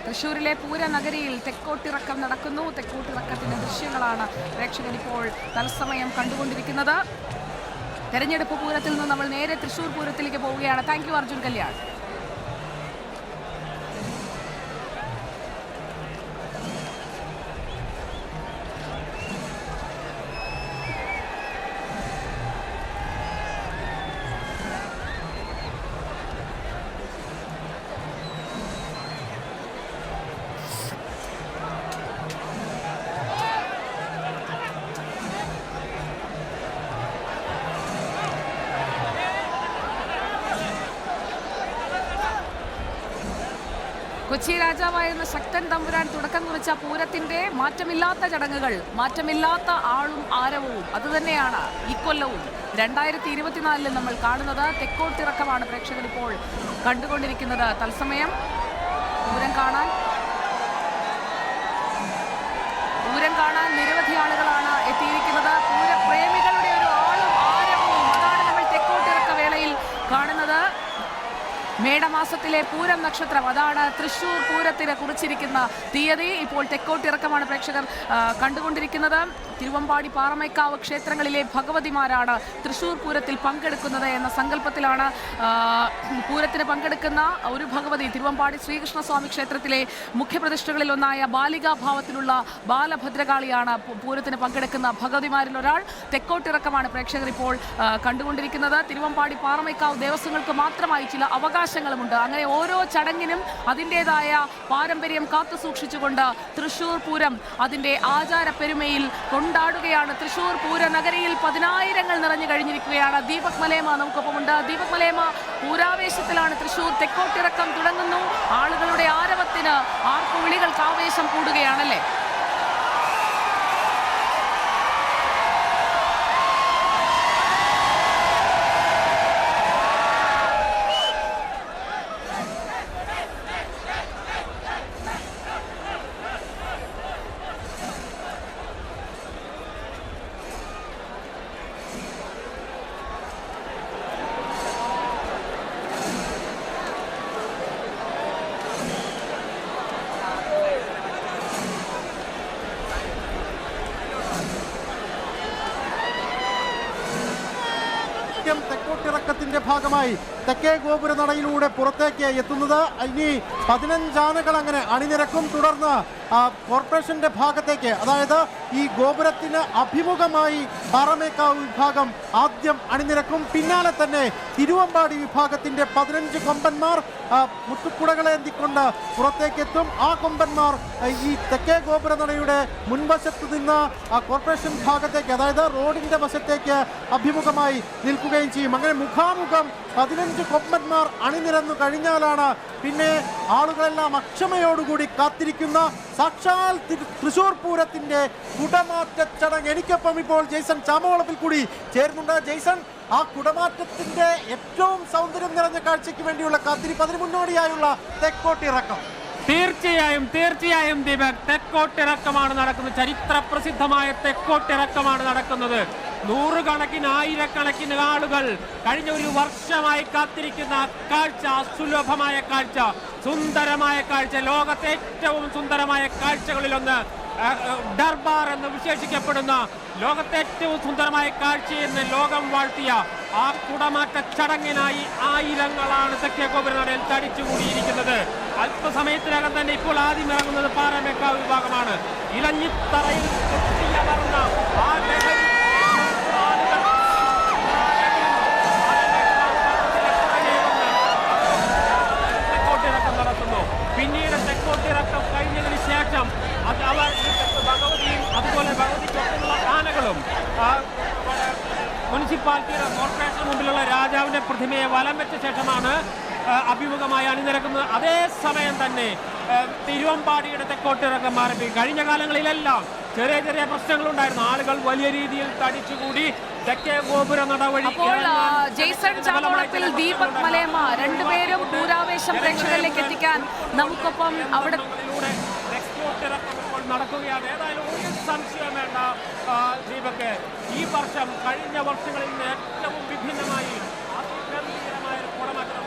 തൃശ്ശൂരിലെ പൂരനഗരിയിൽ തെക്കോട്ടിറക്കം നടക്കുന്നു. തെക്കോട്ടിറക്കത്തിന്റെ ദൃശ്യങ്ങളാണ് പ്രേക്ഷകരിപ്പോൾ തത്സമയം കണ്ടുകൊണ്ടിരിക്കുന്നത്. തെരഞ്ഞെടുപ്പ് പൂരത്തിൽ നിന്ന് നമ്മൾ നേരെ തൃശ്ശൂർ പൂരത്തിലേക്ക് പോവുകയാണ്. Thank you Arjun Kalyan. കൊച്ചി രാജാവായിരുന്ന ശക്തൻ തമ്പുരാൻ തുടക്കം കുറിച്ച പൂരത്തിന്റെ മാറ്റമില്ലാത്ത ചടങ്ങുകൾ, മാറ്റമില്ലാത്ത ആളും ആരവവും അതുതന്നെയാണ് ഇക്കൊല്ലവും 2024 നമ്മൾ കാണുന്നത്. തെക്കോട്ടിറക്കമാണ് പ്രേക്ഷകർ ഇപ്പോൾ കണ്ടുകൊണ്ടിരിക്കുന്നത്. തത്സമയം പൂരം കാണാൻ നിരവധി ആളുകളാണ് എത്തിയിരിക്കുന്നത്. പൂരപ്രേമികളുടെ ഒരു ആളും ആരവവും അതാണ് നമ്മൾ തെക്കോട്ടിറക്ക വേളയിൽ കാണുന്നത്. മേടമാസത്തിലെ പൂരം നക്ഷത്രം, അതാണ് തൃശ്ശൂർ പൂരത്തിന് കുറിച്ചിരിക്കുന്ന തീയതി. ഇപ്പോൾ തെക്കോട്ടിറക്കമാണ് പ്രേക്ഷകർ കണ്ടുകൊണ്ടിരിക്കുന്നത്. തിരുവമ്പാടി പാറമേക്കാവ് ക്ഷേത്രങ്ങളിലെ ഭഗവതിമാരാണ് തൃശ്ശൂർ പൂരത്തിൽ പങ്കെടുക്കുന്നത് എന്ന സങ്കല്പത്തിലാണ് പൂരത്തിന് പങ്കെടുക്കുന്ന ഒരു ഭഗവതി തിരുവമ്പാടി ശ്രീകൃഷ്ണസ്വാമി ക്ഷേത്രത്തിലെ മുഖ്യപ്രതിഷ്ഠകളിൽ ഒന്നായ ബാലികാഭാവത്തിലുള്ള ബാലഭദ്രകാളിയാണ് പൂരത്തിന് പങ്കെടുക്കുന്ന ഭഗവതിമാരിൽ ഒരാൾ. തെക്കോട്ടിറക്കമാണ് പ്രേക്ഷകർ ഇപ്പോൾ കണ്ടുകൊണ്ടിരിക്കുന്നത്. തിരുവമ്പാടി പാറമേക്കാവ് ദേവസ്വങ്ങൾക്ക് മാത്രമായി ചില അവകാശങ്ങളുമുണ്ട്. അങ്ങനെ ഓരോ ചടങ്ങിനും അതിൻ്റെതായ പാരമ്പര്യം കാത്തു സൂക്ഷിച്ചുകൊണ്ട് തൃശ്ശൂർ പൂരം അതിൻ്റെ ആചാര പെരുമയിൽ കൊണ്ടാടുകയാണ്. തൃശ്ശൂർ പൂരനഗരിയിൽ 10,000 നിറഞ്ഞു കഴിഞ്ഞിരിക്കുകയാണ്. ദീപക് മലേമ നമുക്കൊപ്പമുണ്ട്. ദീപക് മലേമ, പൂരാവേശത്തിലാണ് തൃശ്ശൂർ. തെക്കോട്ടിറക്കം തുടങ്ങുന്നു. ആളുകളുടെ ആരവത്തിന് ആർപ്പുവിളികൾക്ക് ആവേശം കൂടുകയാണല്ലേ? തെക്കോട്ടിറക്കത്തിന്റെ ഭാഗമായി തെക്കേ ഗോപുര നടയിലൂടെ പുറത്തേക്ക് എത്തുന്നത്. ഇനി 15 ആനകൾ അങ്ങനെ അണിനിരക്കും. തുടർന്ന് കോർപ്പറേഷന്റെ ഭാഗത്തേക്ക്, അതായത് ഈ ഗോപുരത്തിന് അഭിമുഖമായി പാറമേക്കാവ് വിഭാഗം ആദ്യം അണിനിരക്കും. പിന്നാലെ തന്നെ തിരുവമ്പാടി വിഭാഗത്തിന്റെ 15 കൊമ്പന്മാർ മുത്തുക്കുടകളെ എന്തിക്കൊണ്ട് പുറത്തേക്കെത്തും. ആ കൊമ്പന്മാർ ഈ തെക്കേ ഗോപുര നടയുടെ മുൻവശത്ത് നിന്ന് കോർപ്പറേഷൻ ഭാഗത്തേക്ക്, അതായത് റോഡിന്റെ വശത്തേക്ക് അഭിമുഖമായി നിൽക്കുകയും ചെയ്യും. അങ്ങനെ മുഖാമുഖം 15 കൊമ്പന്മാർ അണിനിരന്നു കഴിഞ്ഞാലാണ് പിന്നെ ആളുകളെല്ലാം അക്ഷമയോടുകൂടി കാത്തിരിക്കുന്ന സാക്ഷാൽ തൃശ്ശൂർ പൂരത്തിന്റെ കുടമാറ്റ ചടങ്ങ്. എനിക്കൊപ്പം ഇപ്പോൾ ജെയ്സൺ ചാമവളപ്പിൽ കൂടി ചേരുന്നുണ്ട്. ജെയ്സൺ, ആ കുടമാറ്റത്തിന്റെ ഏറ്റവും സൗന്ദര്യം നിറഞ്ഞ കാഴ്ചയ്ക്ക് വേണ്ടിയുള്ള കാത്തിരിപ്പ്, അതിന് മുന്നോടിയായുള്ള തെക്കോട്ടിറക്കം. തീർച്ചയായും ദീപക്, തെക്കോട്ടിറക്കമാണ് നടക്കുന്നത്. ചരിത്ര പ്രസിദ്ധമായ തെക്കോട്ടിറക്കമാണ് നടക്കുന്നത്. നൂറുകണക്കിന് ആയിരക്കണക്കിന് ആളുകൾ കഴിഞ്ഞ ഒരു വർഷമായി കാത്തിരിക്കുന്ന കാഴ്ച, സുലഭമായ കാഴ്ച, സുന്ദരമായ കാഴ്ച, ലോകത്തെ ഏറ്റവും സുന്ദരമായ കാഴ്ചകളിലൊന്ന്, ദർബാർ എന്ന് വിശേഷിക്കപ്പെടുന്ന ലോകത്തെ ഏറ്റവും സുന്ദരമായ കാഴ്ചയെന്ന് ലോകം വാഴ്ത്തിയ ആ കുടമാറ്റ ചടങ്ങിനായി ആയിരങ്ങളാണ് തെക്കേ ഗോപുരനടയിൽ തടിച്ചുകൂടിയിരിക്കുന്നത്. അല്പസമയത്തിനകം തന്നെ ഇപ്പോൾ ആദ്യം ഇറങ്ങുന്നത് പാറമേക്കാവ് വിഭാഗമാണ്. ഇലഞ്ഞിത്തറയിൽ തെക്കോട്ടിറക്കം നടത്തുന്നു. പിന്നീട് തെക്കോട്ടിറക്കം കഴിഞ്ഞതിന് ശേഷം ഭഗവതിയും അതുപോലെ ഭഗവതിക്കൊപ്പമുള്ള ആനകളും മുനിസിപ്പാലിറ്റിയുടെ കോർപ്പറേഷന് മുമ്പിലുള്ള രാജാവിന്റെ പ്രതിമയെ വലം വെച്ച ശേഷമാണ് അഭിമുഖമായി അണിനിരക്കുന്നത്. അതേസമയം തന്നെ തിരുവമ്പാടിയുടെ തെക്കോട്ടിറക്കം ആരംഭിക്കും. കഴിഞ്ഞ കാലങ്ങളിലെല്ലാം ചെറിയ ചെറിയ പ്രശ്നങ്ങളുണ്ടായിരുന്നു. ആളുകൾ വലിയ രീതിയിൽ തടിച്ചുകൂടി തെക്കേ ഗോപുര നടവഴി. ജെയ്സൺ ചാമവളപ്പിൽ, ദീപക് മലേമ, രണ്ടുപേരും പൂരാവേശം പ്രേക്ഷകരിലേക്ക് എത്തിക്കാൻ നമുക്കൊപ്പം അവിടെ തെക്കോട്ടിറക്കം നടക്കുകയാണ്. ഏതായാലും ഒരു സംശയം വേണ്ട ദീപക്, ഈ വർഷം കഴിഞ്ഞ വർഷങ്ങളിൽ നിന്ന് ഏറ്റവും വിഭിന്നമായി അതിഗംഭീരമായ കുടമാറ്റം.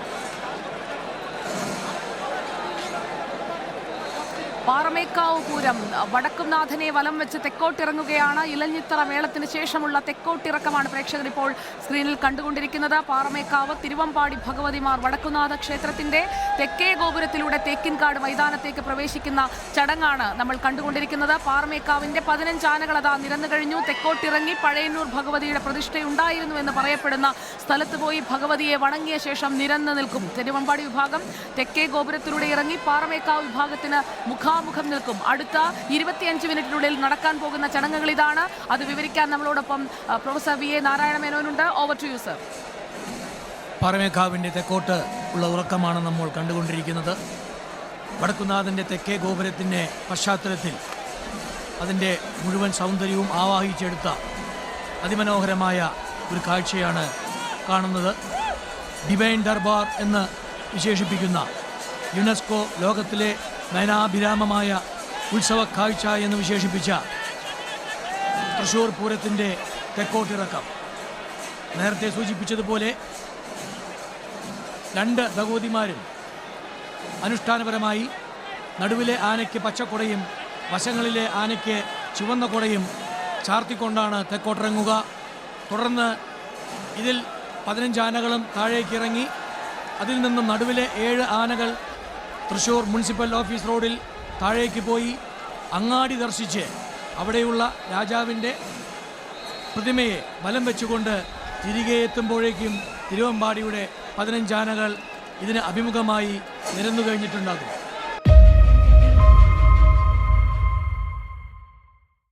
പാറമേക്കാവ് പൂരം വടക്കുംനാഥനെ വലം വെച്ച് തെക്കോട്ടിറങ്ങുകയാണ്. ഇലഞ്ഞിത്തറ മേളത്തിന് ശേഷമുള്ള തെക്കോട്ടിറക്കമാണ് പ്രേക്ഷകർ ഇപ്പോൾ സ്ക്രീനിൽ കണ്ടുകൊണ്ടിരിക്കുന്നത്. പാറമേക്കാവ് തിരുവമ്പാടി ഭഗവതിമാർ വടക്കുംനാഥ ക്ഷേത്രത്തിന്റെ തെക്കേ ഗോപുരത്തിലൂടെ തേക്കിൻകാട് മൈതാനത്തേക്ക് പ്രവേശിക്കുന്ന ചടങ്ങാണ് നമ്മൾ കണ്ടുകൊണ്ടിരിക്കുന്നത്. പാറമേക്കാവിന്റെ 15 ആനകൾ അതാ നിരന്നു കഴിഞ്ഞു. തെക്കോട്ടിറങ്ങി പഴയന്നൂർ ഭഗവതിയുടെ പ്രതിഷ്ഠയുണ്ടായിരുന്നു എന്ന് പറയപ്പെടുന്ന സ്ഥലത്ത് പോയി ഭഗവതിയെ വണങ്ങിയ ശേഷം നിരന്നു നിൽക്കും. തിരുവമ്പാടി വിഭാഗം തെക്കേ ഗോപുരത്തിലൂടെ ഇറങ്ങി പാറമേക്കാവ് വിഭാഗത്തിന് മുഖാമുഖം നിൽക്കും. അടുത്ത 25 മിനിറ്റിനുള്ളിൽ നടക്കാൻ പോകുന്ന ചടങ്ങുകൾ ഇതാണ്. അത് വിവരിക്കാൻ നമ്മളോടൊപ്പം പ്രൊഫസർ വി എ നാരായണ മേനോനുണ്ട്. Over to you sir. പാറമേക്കാവിൻ്റെ തെക്കോട്ട് ഉള്ള ഉറക്കമാണ് നമ്മൾ കണ്ടുകൊണ്ടിരിക്കുന്നത്. വടക്കുന്നാഥൻ്റെ തെക്കേ ഗോപുരത്തിൻ്റെ പശ്ചാത്തലത്തിൽ അതിൻ്റെ മുഴുവൻ സൗന്ദര്യവും ആവാഹിച്ചെടുത്ത അതിമനോഹരമായ ഒരു കാഴ്ചയാണ് കാണുന്നത്. ഡിവൈൻ ദർബാർ എന്ന് വിശേഷിപ്പിക്കുന്ന യുനെസ്കോ ലോകത്തിലെ നയനാഭിരാമമായ ഉത്സവ കാഴ്ച എന്ന് വിശേഷിപ്പിച്ച തൃശ്ശൂർ പൂരത്തിൻ്റെ തെക്കോട്ടിറക്കം. നേരത്തെ സൂചിപ്പിച്ചതുപോലെ 2 ഭഗവതിമാരും അനുഷ്ഠാനപരമായി നടുവിലെ ആനയ്ക്ക് പച്ചക്കുടയും വശങ്ങളിലെ ആനയ്ക്ക് ചുവന്ന കുടയും ചാർത്തിക്കൊണ്ടാണ് തെക്കോട്ടിറങ്ങുക. തുടർന്ന് ഇതിൽ 15 ആനകളും താഴേക്കിറങ്ങി അതിൽ നിന്നും നടുവിലെ 7 ആനകൾ തൃശ്ശൂർ മുനിസിപ്പൽ ഓഫീസ് റോഡിൽ താഴേക്ക് പോയി അങ്ങാടി ദർശിച്ച് അവിടെയുള്ള രാജാവിൻ്റെ പ്രതിമയെ വലം വെച്ചുകൊണ്ട് തിരികെ എത്തുമ്പോഴേക്കും തിരുവമ്പാടിയുടെ 15 ആനകൾ ഇതിന് അഭിമുഖമായി നിരന്നു കഴിഞ്ഞിട്ടുണ്ടാകും.